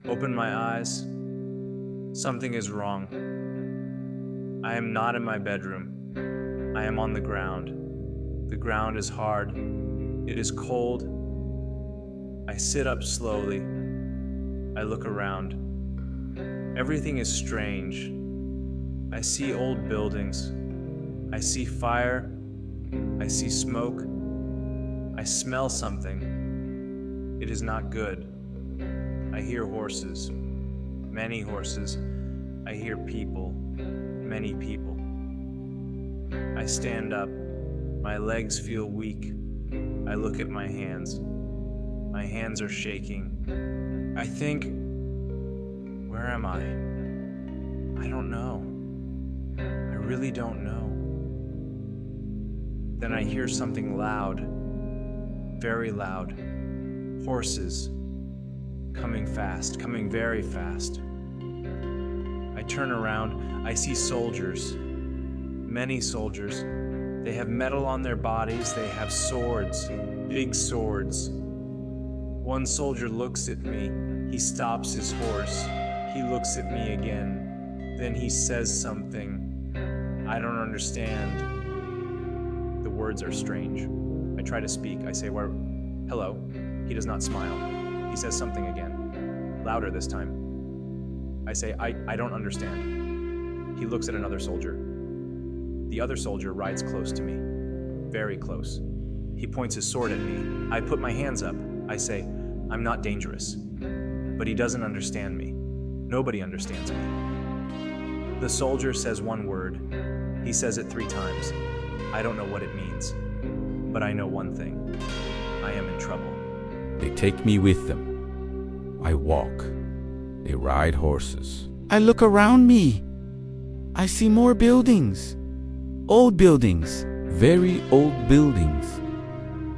Open my eyes. Something is wrong. I am not in my bedroom. I am on the ground. The ground is hard. It is cold. I sit up slowly. I look around. Everything is strange. I see old buildings. I see fire. I see smoke. I smell something. It is not good. I hear horses. Many horses. I hear people. Many people. I stand up. My legs feel weak. I look at my hands. My hands are shaking. I think, where am I? I don't know. I really don't know. Then I hear something loud, very loud. Horses, coming fast, coming very fast. I turn around, I see soldiers, many soldiers. They have metal on their bodies, they have swords, big swords. One soldier looks at me, he stops his horse, he looks at me again, then he says something. I don't understand. The words are strange. I try to speak, I say, hello. He does not smile. He says something again, louder this time. I say, I don't understand. He looks at another soldier. The other soldier rides close to me, very close. He points his sword at me. I put my hands up. I say, I'm not dangerous. But he doesn't understand me. Nobody understands me. The soldier says one word. He says it 3 times. I don't know what it means, but I know one thing. I am in trouble. They take me with them. I walk. They ride horses. I look around me. I see more buildings. Old buildings. Very old buildings.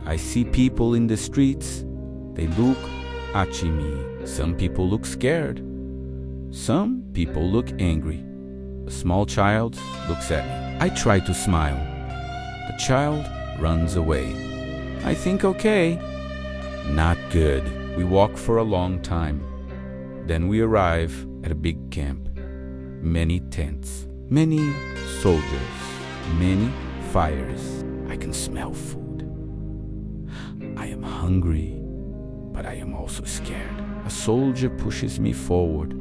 I see people in the streets. They look at me. Some people look scared. Some people look angry. A small child looks at me. I try to smile. The child runs away. I think, okay. Not good. We walk for a long time. Then we arrive at a big camp. Many tents. Many soldiers. Many fires. I can smell food. I am hungry, but I am also scared. A soldier pushes me forward.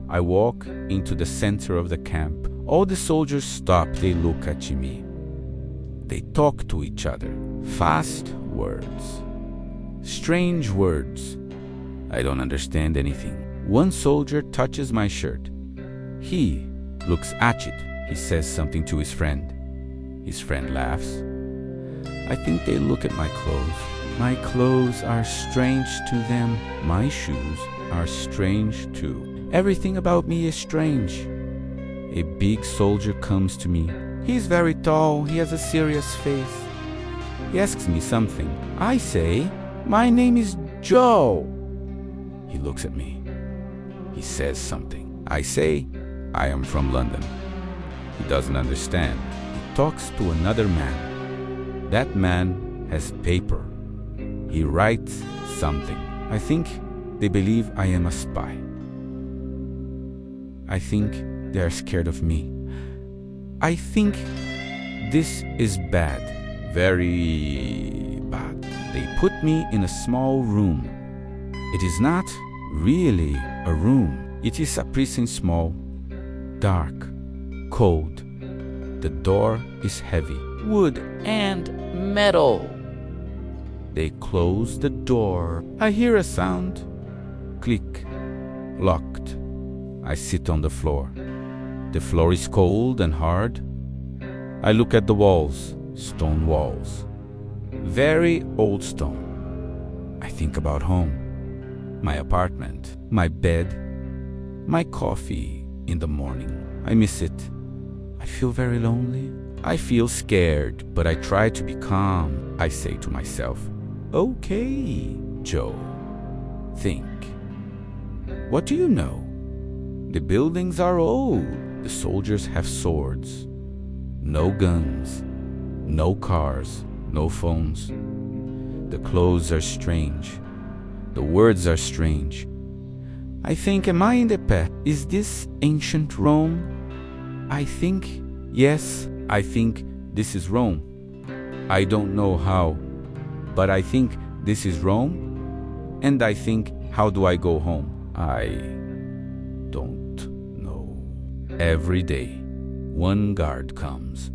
I walk into the center of the camp. All the soldiers stop. They look at me. They talk to each other. Fast words. Strange words. I don't understand anything. One soldier touches my shirt. He looks at it. He says something to his friend. His friend laughs. I think they look at my clothes. My clothes are strange to them. My shoes are strange too. Everything about me is strange. A big soldier comes to me. He's very tall. He has a serious face. He asks me something. I say, my name is Joe. He looks at me. He says something. I say, I am from London. He doesn't understand. He talks to another man. That man has paper. He writes something. I think they believe I am a spy. I think they are scared of me. I think this is bad. Very bad. They put me in a small room. It is not really a room. It is a prison, small, dark, cold. The door is heavy. Wood and metal. They close the door. I hear a sound. Click. Locked. I sit on the floor. The floor is cold and hard. I look at the walls. Stone walls. Very old stone. I think about home. My apartment. My bed. My coffee in the morning. I miss it. I feel very lonely. I feel scared, but I try to be calm. I say to myself, okay, Joe, think. What do you know? The buildings are old. The soldiers have swords. No guns. No cars. No phones. The clothes are strange. The words are strange. I think, am I in the past? Is this ancient Rome? I think, yes, I think this is Rome. I don't know how, but I think this is Rome. And I think, how do I go home? I don't know. Every day, one guard comes.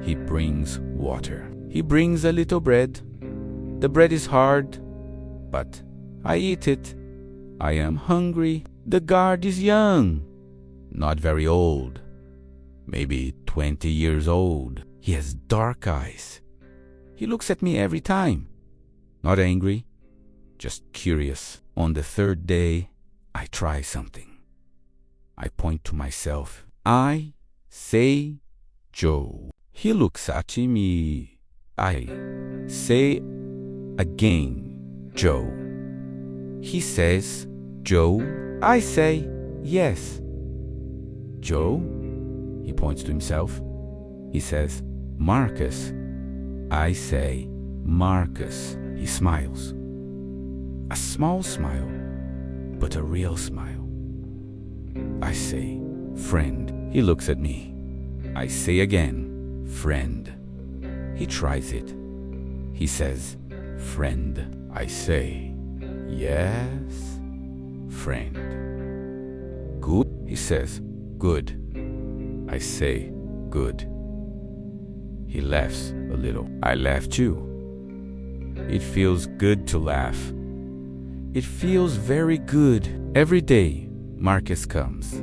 He brings water. He brings a little bread. The bread is hard, but I eat it. I am hungry. The guard is young, not very old, maybe 20 years old. He has dark eyes. He looks at me every time. Not angry, just curious. On the third day, I try something. I point to myself. I say Joe. He looks at me. I say again Joe. He says Joe. I say yes. Joe? He points to himself. He says Marcus. I say Marcus. He smiles. A small smile, but a real smile. I say friend. He looks at me. I say again friend. He tries it. He says friend. I say yes, friend. Good? He says good. I say good. He laughs a little. I laugh too. It feels good to laugh. It feels very good. Every day, Marcus comes.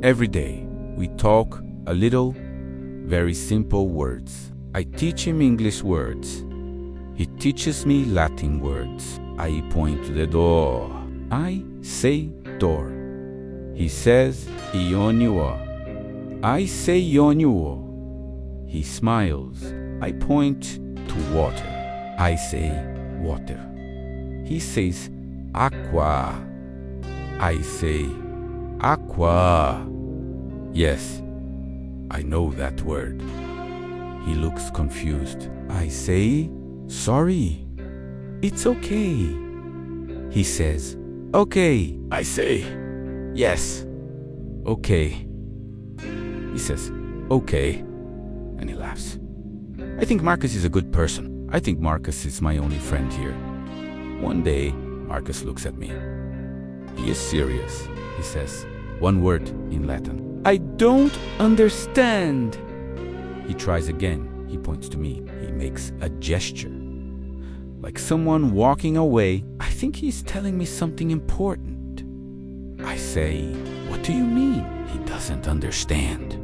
Every day, we talk a little, very simple words. I teach him English words. He teaches me Latin words. I point to the door. I say door. He says Ionio. I say Ionio. He smiles. I point to water. I say water. He says aqua. I say aqua. Yes, I know that word. He looks confused. I say sorry. It's okay. He says okay. I say yes. Okay. He says okay. And he laughs. I think Marcus is a good person. I think Marcus is my only friend here. One day, Marcus looks at me. He is serious. He says one word in Latin. I don't understand. He tries again. He points to me. He makes a gesture, like someone walking away. I think he's telling me something important. I say, what do you mean? He doesn't understand.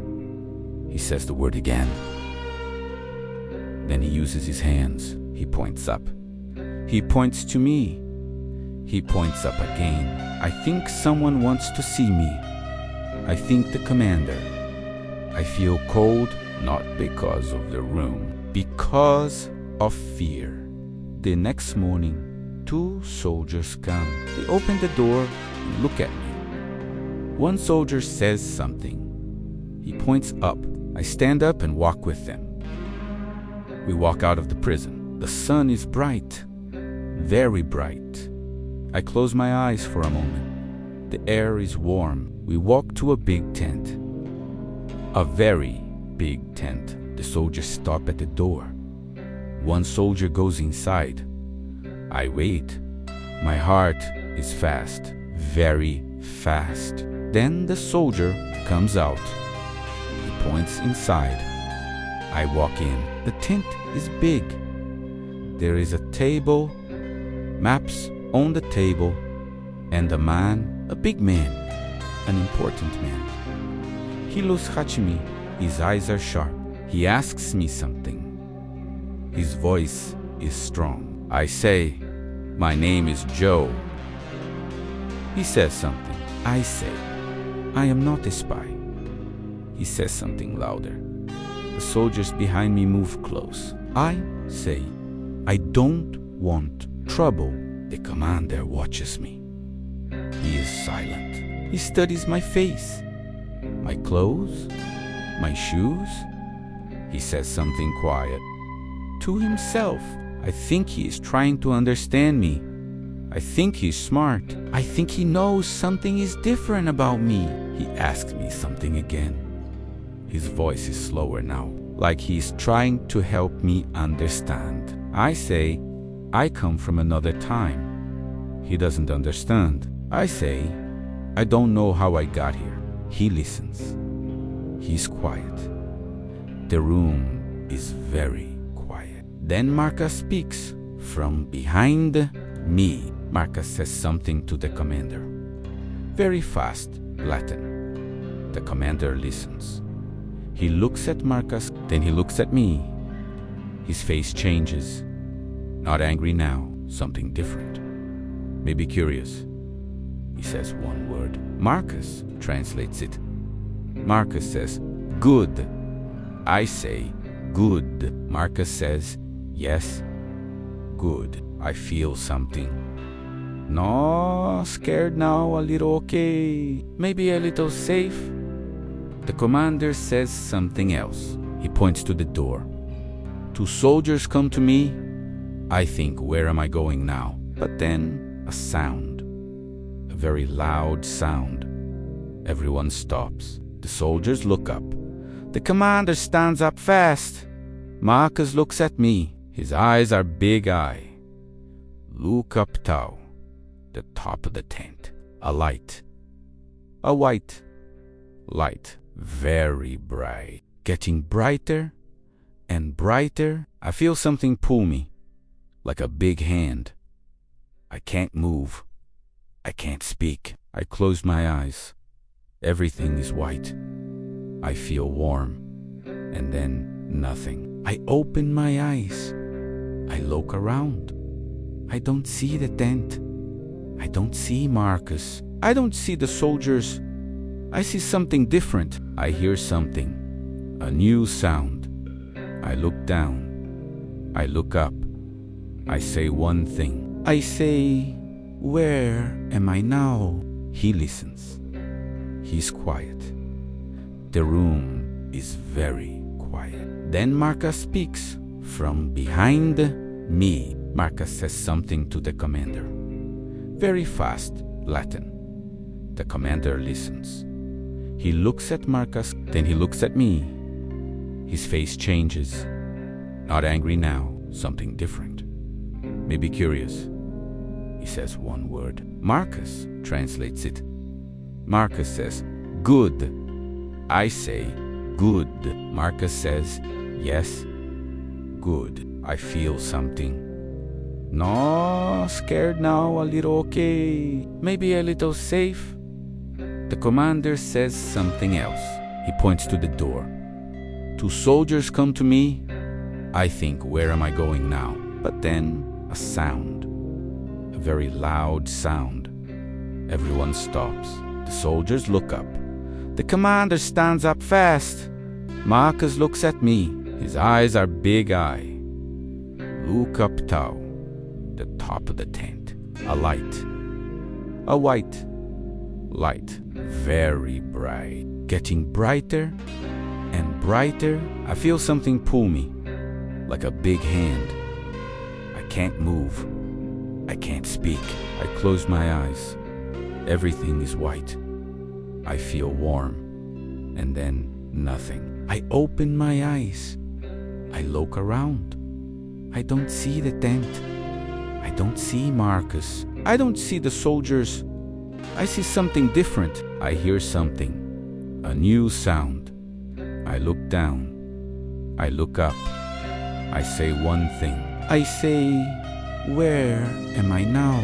He says the word again. Then he uses his hands. He points up. He points to me. He points up again. I think someone wants to see me. I think the commander. I feel cold, not because of the room, because of fear. The next morning, 2 soldiers come. They open the door and look at me. One soldier says something. He points up. I stand up and walk with them. We walk out of the prison. The sun is bright, very bright. I close my eyes for a moment. The air is warm. We walk to a big tent. A very big tent. The soldiers stop at the door. One soldier goes inside. I wait. My heart is fast, very fast. Then the soldier comes out. He points inside. I walk in. The tent is big. There is a table, maps on the table, and a man, a big man, an important man. He looks at me. His eyes are sharp. He asks me something. His voice is strong. I say, my name is Joe. He says something. I say, I am not a spy. He says something louder. The soldiers behind me move close. I say, I don't want trouble. The commander watches me. He is silent. He studies my face, my clothes, my shoes. He says something quiet. To himself. I think he is trying to understand me. I think he's smart. I think he knows something is different about me. He asks me something again. His voice is slower now, like he's trying to help me understand. I say, I come from another time. He doesn't understand. I say, I don't know how I got here. He listens. He's quiet. The room is very quiet. Then Marcus speaks from behind me. Marcus says something to the commander. Very fast, Latin. The commander listens. He looks at Marcus, then he looks at me. His face changes. Not angry now, something different. Maybe curious. He says one word. Marcus translates it. Marcus says, good. I say, good. Marcus says, yes, good. I feel something. No, scared now, a little okay. Maybe a little safe. The commander says something else. He points to the door. Two soldiers come to me. I think, where am I going now? But then, a sound. A very loud sound. Everyone stops. The soldiers look up. The commander stands up fast. Marcus looks at me. His eyes are big eye. Look up, Tau. The top of the tent. A light. A white light. Very bright. Getting brighter and brighter. I feel something pull me. Like a big hand. I can't move. I can't speak. I close my eyes. Everything is white. I feel warm. And then nothing. I open my eyes. I look around. I don't see the tent. I don't see Marcus. I don't see the soldiers. I see something different. I hear something. A new sound. I look down. I look up. I say one thing. I say, where am I now? He listens. He's quiet. The room is very quiet. Then Marcus speaks from behind me. Marcus says something to the commander. Very fast, Latin. The commander listens. He looks at Marcus, then he looks at me. His face changes. Not angry now, something different. Maybe curious. He says one word. Marcus translates it. Marcus says, good. I say, good. Marcus says, yes, good. I feel something. No, scared now, a little okay. Maybe a little safe. The commander says something else. He points to the door. Two soldiers come to me. I think, where am I going now? But then, a sound. A very loud sound. Everyone stops. The soldiers look up. The commander stands up fast. Marcus looks at me. His eyes are big eye. Look up, Tau. The top of the tent. A light. A white light. Very bright. Getting brighter and brighter. I feel something pull me. Like a big hand. I can't move. I can't speak. I close my eyes. Everything is white. I feel warm. And then nothing. I open my eyes. I look around. I don't see the tent. I don't see Marcus. I don't see the soldiers. I see something different. I hear something. A new sound. I look down. I look up. I say one thing. I say, where am I now?